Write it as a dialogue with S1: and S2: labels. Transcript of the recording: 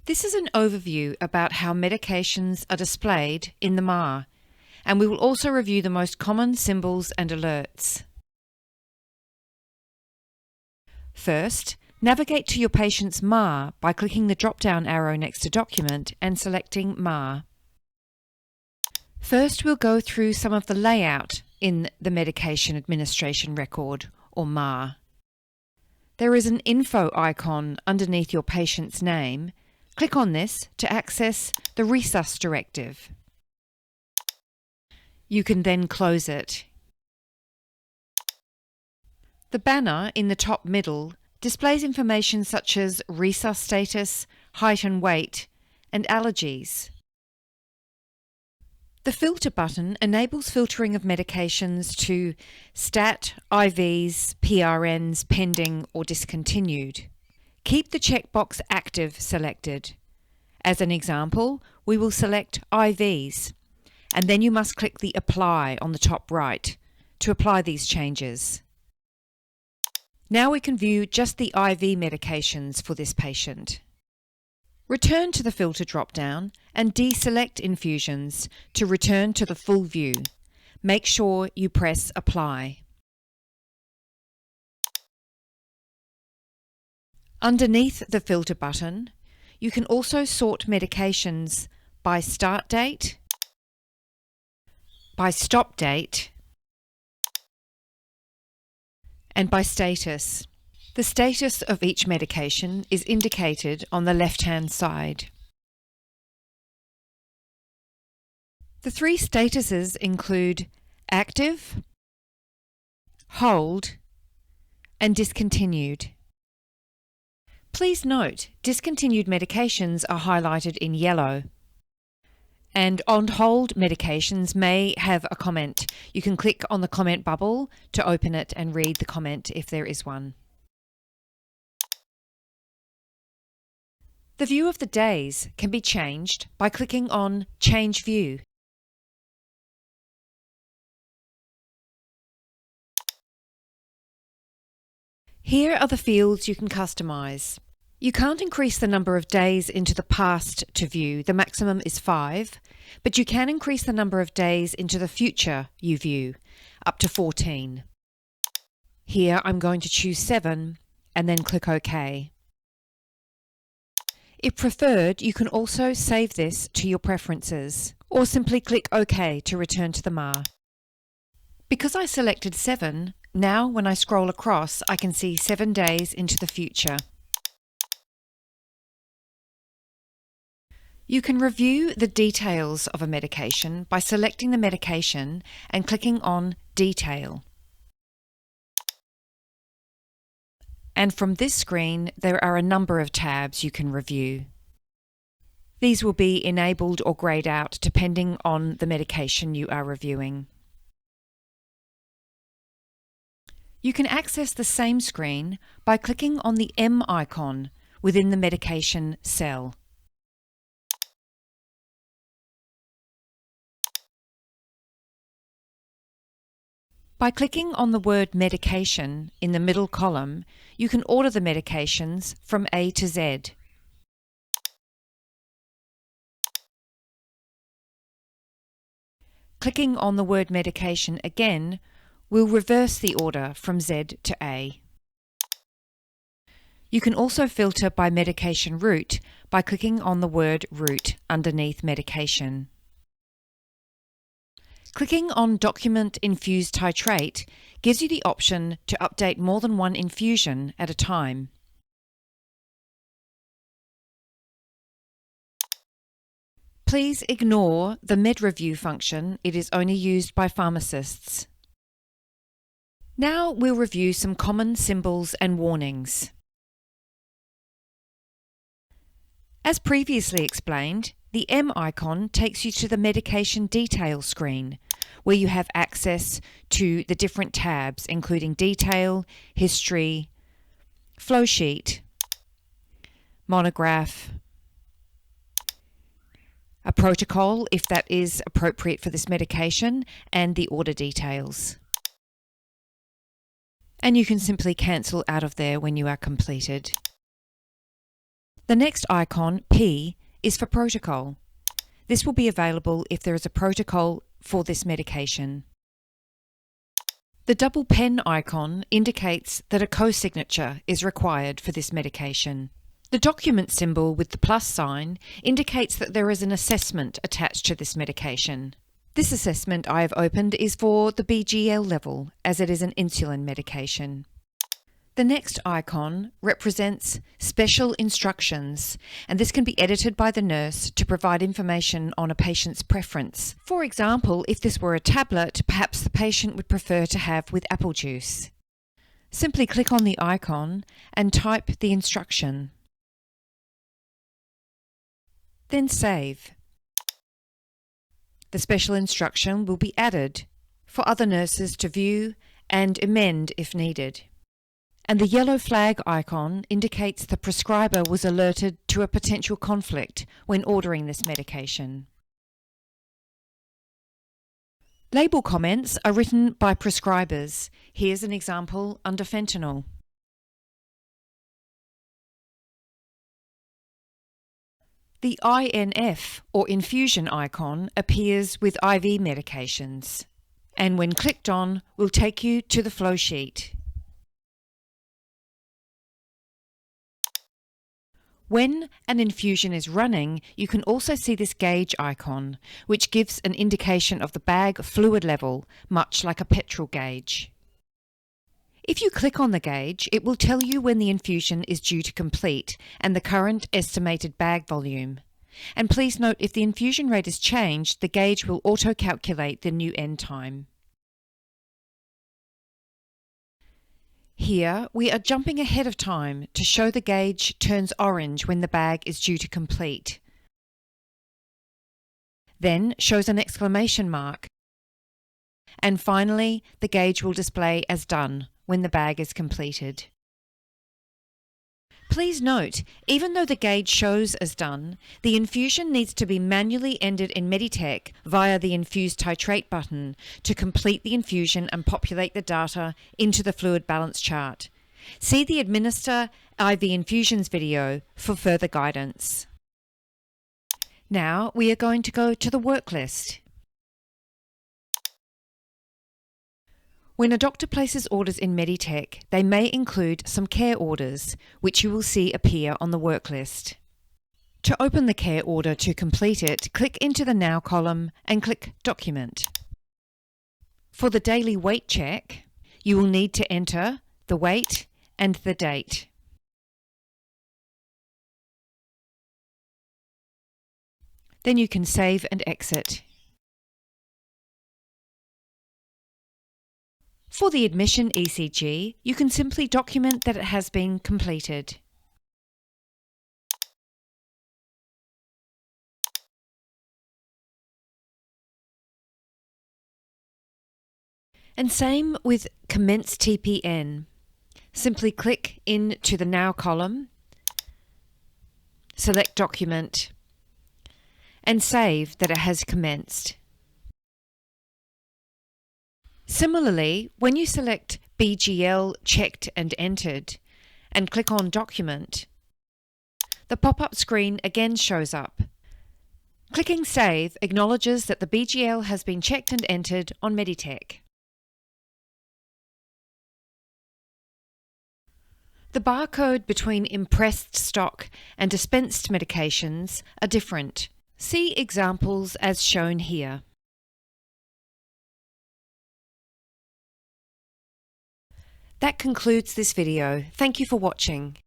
S1: This is an overview about how medications are displayed in the MAR, and we will also review the most common symbols and alerts. First, navigate to your patient's MAR by clicking the drop-down arrow next to Document and selecting MAR. First, we'll go through some of the layout in the Medication Administration Record, or MAR. There is an info icon underneath your patient's name. Click on this to access the Resus directive. You can then close it. The banner in the top middle displays information such as Resus status, height and weight, and allergies. The filter button enables filtering of medications to STAT, IVs, PRNs, pending or discontinued. Keep the checkbox active selected. As an example, we will select IVs, and then you must click the Apply on the top right to apply these changes. Now we can view just the IV medications for this patient. Return to the filter drop-down and deselect infusions to return to the full view. Make sure you press Apply. Underneath the filter button, you can also sort medications by start date, by stop date, and by status. The status of each medication is indicated on the left-hand side. The three statuses include active, hold, and discontinued. Please note, discontinued medications are highlighted in yellow, and on hold medications may have a comment. You can click on the comment bubble to open it and read the comment if there is one. The view of the days can be changed by clicking on Change View. Here are the fields you can customize. You can't increase the number of days into the past to view. The maximum is 5, but you can increase the number of days into the future you view, up to 14. Here I'm going to choose 7 and then click OK. If preferred, you can also save this to your preferences, or simply click OK to return to the MAR. Because I selected 7, now when I scroll across, I can see 7 days into the future. You can review the details of a medication by selecting the medication and clicking on Detail. And from this screen, there are a number of tabs you can review. These will be enabled or greyed out depending on the medication you are reviewing. You can access the same screen by clicking on the M icon within the medication cell. By clicking on the word medication in the middle column, you can order the medications from A to Z. Clicking on the word medication again will reverse the order from Z to A. You can also filter by medication route by clicking on the word route underneath medication. Clicking on Document Infuse Titrate gives you the option to update more than one infusion at a time. Please ignore the Med Review function. It is only used by pharmacists. Now we'll review some common symbols and warnings. As previously explained, the M icon takes you to the medication detail screen, where you have access to the different tabs, including Detail, History, Flowsheet, Monograph, a protocol if that is appropriate for this medication, and the order details. And you can simply cancel out of there when you are completed. The next icon, P, is for protocol. This will be available if there is a protocol for this medication. The double pen icon indicates that a co-signature is required for this medication. The document symbol with the plus sign indicates that there is an assessment attached to this medication. This assessment I have opened is for the BGL level, as it is an insulin medication. The next icon represents special instructions, and this can be edited by the nurse to provide information on a patient's preference. For example, if this were a tablet, perhaps the patient would prefer to have with apple juice. Simply click on the icon and type the instruction. Then save. The special instruction will be added for other nurses to view and amend if needed. And the yellow flag icon indicates the prescriber was alerted to a potential conflict when ordering this medication. Label comments are written by prescribers. Here's an example under fentanyl. The INF or infusion icon appears with IV medications, and when clicked on will take you to the flow sheet. When an infusion is running, you can also see this gauge icon, which gives an indication of the bag fluid level, much like a petrol gauge. If you click on the gauge, it will tell you when the infusion is due to complete and the current estimated bag volume. And please note, if the infusion rate is changed, the gauge will auto-calculate the new end time. Here, we are jumping ahead of time to show the gauge turns orange when the bag is due to complete. Then shows an exclamation mark. And finally, the gauge will display as done when the bag is completed. Please note, even though the gauge shows as done, the infusion needs to be manually ended in Meditech via the Infuse Titrate button to complete the infusion and populate the data into the fluid balance chart. See the Administer IV Infusions video for further guidance. Now we are going to go to the work list. When a doctor places orders in Meditech, they may include some care orders, which you will see appear on the work list. To open the care order to complete it, click into the Now column and click Document. For the daily weight check, you will need to enter the weight and the date. Then you can save and exit. For the admission ECG, you can simply document that it has been completed. And same with Commence TPN. Simply click into the Now column, select Document, and save that it has commenced. Similarly, when you select BGL checked and entered and click on Document, the pop-up screen again shows up. Clicking Save acknowledges that the BGL has been checked and entered on Meditech. The barcode between impressed stock and dispensed medications are different. See examples as shown here. That concludes this video. Thank you for watching.